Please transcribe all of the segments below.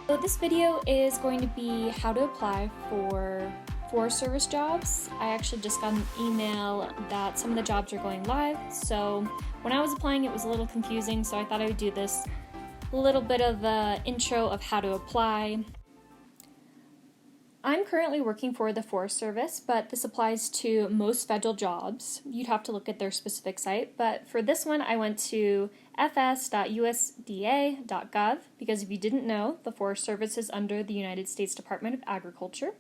So this video is going to be how to apply for Forest Service jobs. I actually just got an email that some of the jobs are going live, so when I was applying it was a little confusing, so I thought I would do this little bit of an intro of how to apply. I'm currently working for the Forest Service, but this applies to most federal jobs. You'd have to look at their specific site, but for this one I went to fs.usda.gov because if you didn't know, the Forest Service is under the United States Department of Agriculture.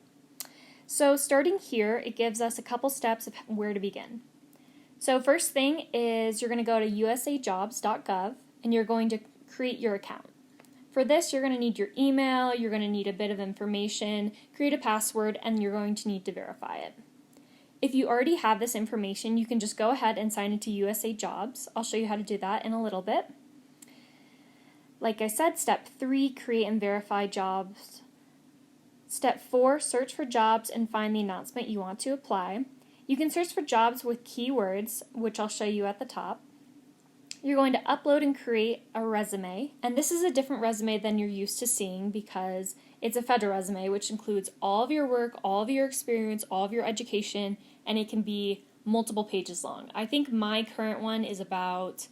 So starting here, it gives us a couple steps of where to begin. So first thing is you're going to go to USAjobs.gov and you're going to create your account. For this, you're going to need your email, you're going to need a bit of information, create a password, and you're going to need to verify it. If you already have this information, you can just go ahead and sign into USAjobs. I'll show you how to do that in a little bit. Like I said, step 3, create and verify jobs. Step 4, search for jobs and find the announcement you want to apply. You can search for jobs with keywords, which I'll show you at the top. You're going to upload and create a resume, and this is a different resume than you're used to seeing because it's a federal resume, which includes all of your work, all of your experience, all of your education, and it can be multiple pages long. I think my current one is about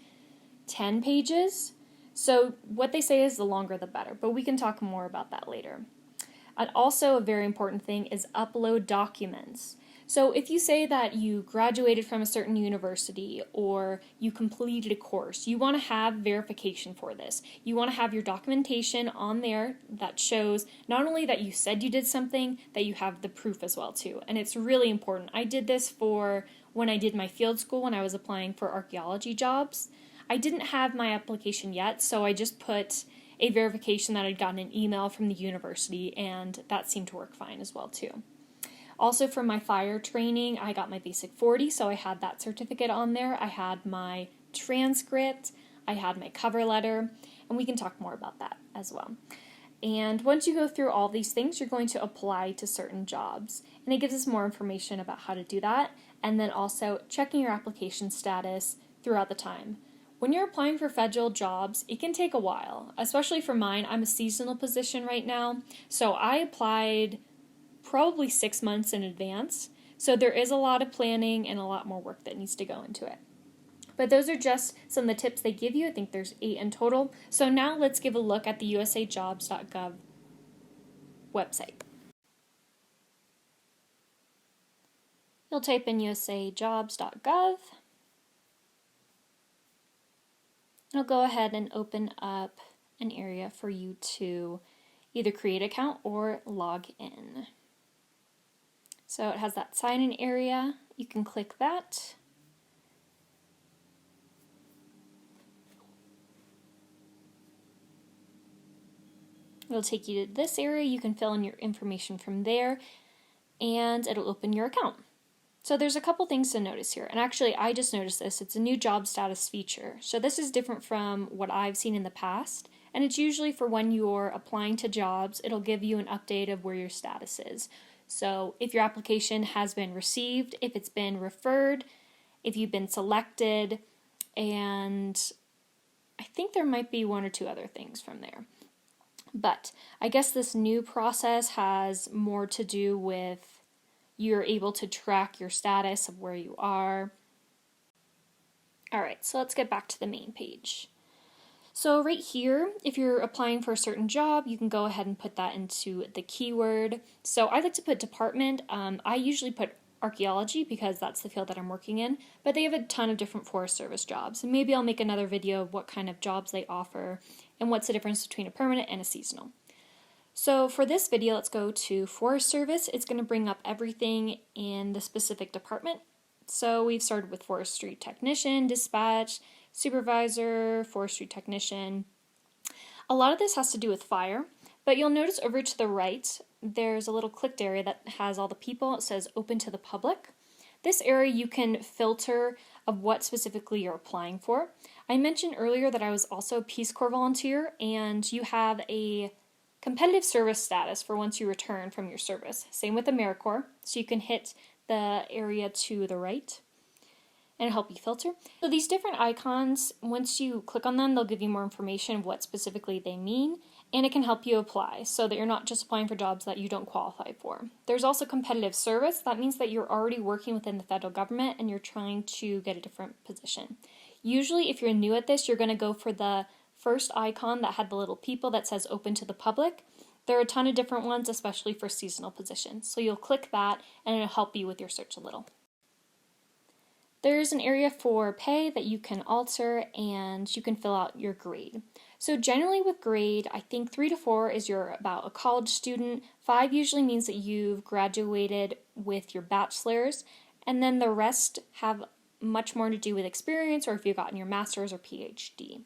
10 pages, so what they say is the longer the better, but we can talk more about that later. And also a very important thing is upload documents. So if you say that you graduated from a certain university or you completed a course, you want to have verification for this. You want to have your documentation on there that shows not only that you said you did something, that you have the proof as well too. And it's really important. I did this for when I did my field school when I was applying for archaeology jobs. I didn't have my application yet, so I just put a verification that I'd gotten an email from the university, and that seemed to work fine as well too. Also for my fire training, I got my Basic 40, so I had that certificate on there. I had my transcript, I had my cover letter, and we can talk more about that as well. And once you go through all these things, you're going to apply to certain jobs. And it gives us more information about how to do that, and then also checking your application status throughout the time. When you're applying for federal jobs, it can take a while, especially for mine. I'm a seasonal position right now, so I applied probably 6 months in advance. So there is a lot of planning and a lot more work that needs to go into it. But those are just some of the tips they give you. I think there's 8 in total. So now let's give a look at the usajobs.gov website. You'll type in usajobs.gov. It'll go ahead and open up an area for you to either create an account or log in. So it has that sign-in area. You can click that. It'll take you to this area. You can fill in your information from there, and it'll open your account. So there's a couple things to notice here, and actually I just noticed this. It's a new job status feature. So this is different from what I've seen in the past, and it's usually for when you're applying to jobs. It'll give you an update of where your status is. So if your application has been received, if it's been referred, if you've been selected, and I think there might be 1 or 2 other things from there. But I guess this new process has more to do with you're able to track your status of where you are. Alright, so let's get back to the main page. So right here, if you're applying for a certain job, you can go ahead and put that into the keyword. So I like to put department. I usually put archaeology because that's the field that I'm working in, but they have a ton of different Forest Service jobs. And maybe I'll make another video of what kind of jobs they offer and what's the difference between a permanent and a seasonal. So for this video, let's go to Forest Service. It's going to bring up everything in the specific department. So we've started with forestry technician, dispatch, supervisor, forestry technician. A lot of this has to do with fire, but you'll notice over to the right, there's a little clicked area that has all the people. It says open to the public. This area you can filter of what specifically you're applying for. I mentioned earlier that I was also a Peace Corps volunteer, and you have a competitive service status for once you return from your service. Same with AmeriCorps, so you can hit the area to the right. and help you filter. So these different icons, once you click on them, they'll give you more information of what specifically they mean, and it can help you apply so that you're not just applying for jobs that you don't qualify for. There's also competitive service. That means that you're already working within the federal government and you're trying to get a different position. Usually, if you're new at this, you're going to go for the first icon that had the little people that says open to the public. There are a ton of different ones, especially for seasonal positions. So you'll click that and it'll help you with your search a little. There's an area for pay that you can alter and you can fill out your grade. So generally with grade, I think 3 to 4 is you're about a college student. 5 usually means that you've graduated with your bachelor's, and then the rest have much more to do with experience or if you've gotten your master's or PhD.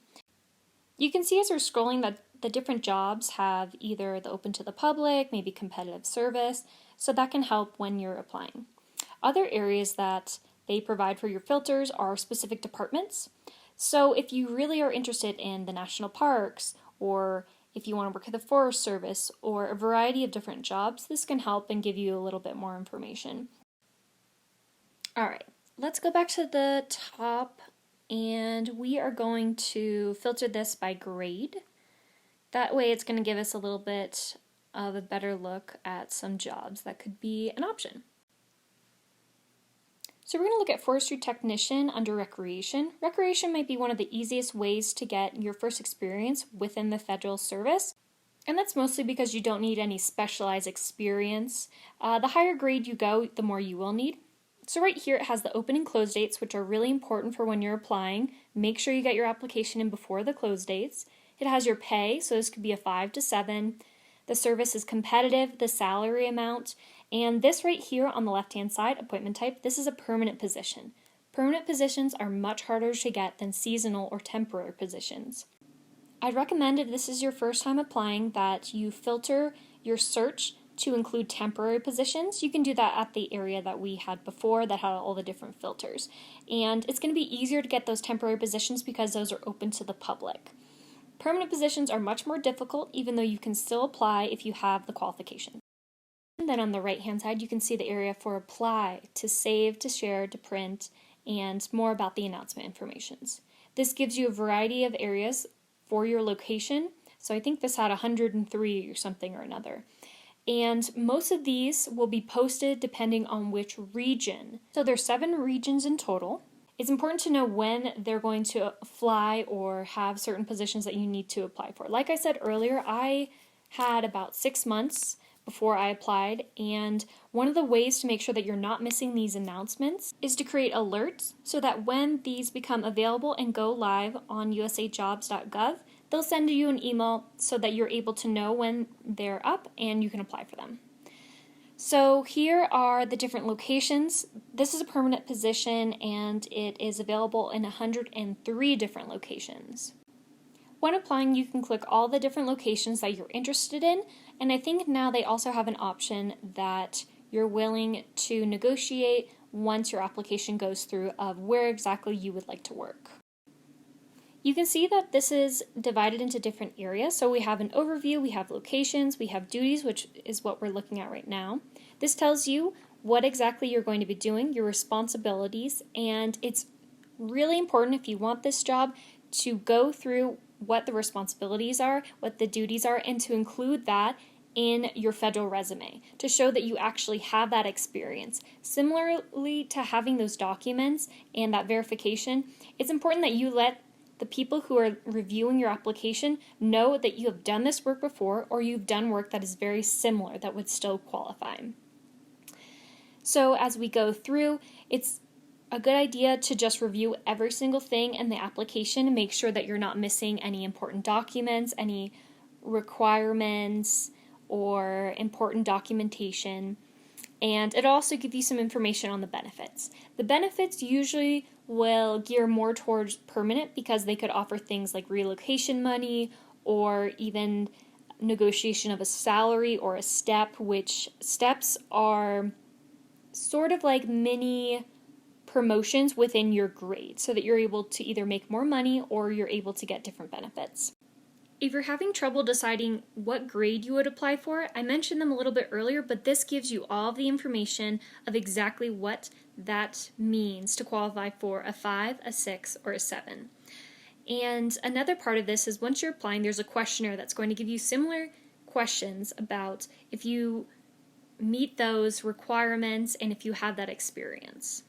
You can see as we're scrolling that the different jobs have either the open to the public, maybe competitive service, so that can help when you're applying. Other areas that they provide for your filters are specific departments. So if you really are interested in the national parks, or if you want to work at the Forest Service, or a variety of different jobs, this can help and give you a little bit more information. Alright, let's go back to the top, and we are going to filter this by grade. That way it's going to give us a little bit of a better look at some jobs that could be an option. So we're going to look at forestry technician under recreation. Recreation might be one of the easiest ways to get your first experience within the federal service. And that's mostly because you don't need any specialized experience. The higher grade you go, the more you will need. So right here it has the open and close dates, which are really important for when you're applying. Make sure you get your application in before the close dates. It has your pay, so this could be a 5 to 7. The service is competitive, the salary amount, and this right here on the left-hand side, appointment type, this is a permanent position. Permanent positions are much harder to get than seasonal or temporary positions. I'd recommend if this is your first time applying that you filter your search to include temporary positions. You can do that at the area that we had before that had all the different filters. And it's going to be easier to get those temporary positions because those are open to the public. Permanent positions are much more difficult, even though you can still apply if you have the qualifications. And then on the right-hand side, you can see the area for apply, to save, to share, to print, and more about the announcement informations. This gives you a variety of areas for your location. So I think this had 103 or something or another. And most of these will be posted depending on which region. So there's 7 regions in total. It's important to know when they're going to fly or have certain positions that you need to apply for. Like I said earlier, I had about 6 months before I applied, and one of the ways to make sure that you're not missing these announcements is to create alerts so that when these become available and go live on USAjobs.gov, they'll send you an email so that you're able to know when they're up and you can apply for them. So here are the different locations. This is a permanent position and it is available in 103 different locations. When applying, you can click all the different locations that you're interested in, and I think now they also have an option that you're willing to negotiate once your application goes through of where exactly you would like to work. You can see that this is divided into different areas. So we have an overview, we have locations, we have duties, which is what we're looking at right now. This tells you what exactly you're going to be doing, your responsibilities, and it's really important if you want this job to go through what the responsibilities are, what the duties are, and to include that in your federal resume to show that you actually have that experience. Similarly to having those documents and that verification, it's important that you let the people who are reviewing your application know that you have done this work before or you've done work that is very similar that would still qualify. So as we go through, it's a good idea to just review every single thing in the application and make sure that you're not missing any important documents, any requirements, or important documentation. And it'll also give you some information on the benefits. The benefits usually will gear more towards permanent because they could offer things like relocation money or even negotiation of a salary or a step, which steps are sort of like mini promotions within your grade so that you're able to either make more money or you're able to get different benefits. If you're having trouble deciding what grade you would apply for, I mentioned them a little bit earlier, but this gives you all the information of exactly what that means to qualify for a 5, a 6, or a 7. And another part of this is once you're applying, there's a questionnaire that's going to give you similar questions about if you meet those requirements and if you have that experience.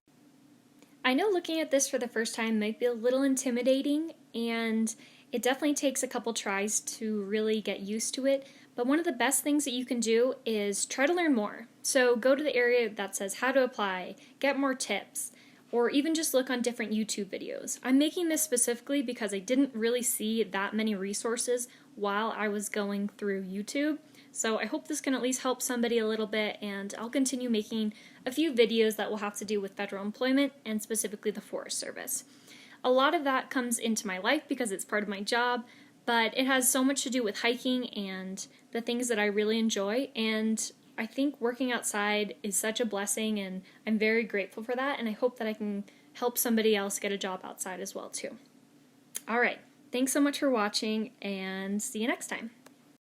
I know looking at this for the first time might be a little intimidating, and it definitely takes a couple tries to really get used to it, but one of the best things that you can do is try to learn more. So go to the area that says how to apply, get more tips, or even just look on different YouTube videos. I'm making this specifically because I didn't really see that many resources while I was going through YouTube. So I hope this can at least help somebody a little bit, and I'll continue making a few videos that will have to do with federal employment and specifically the Forest Service. A lot of that comes into my life because it's part of my job, but it has so much to do with hiking and the things that I really enjoy, and I think working outside is such a blessing, and I'm very grateful for that, and I hope that I can help somebody else get a job outside as well too. Alright, thanks so much for watching, and see you next time.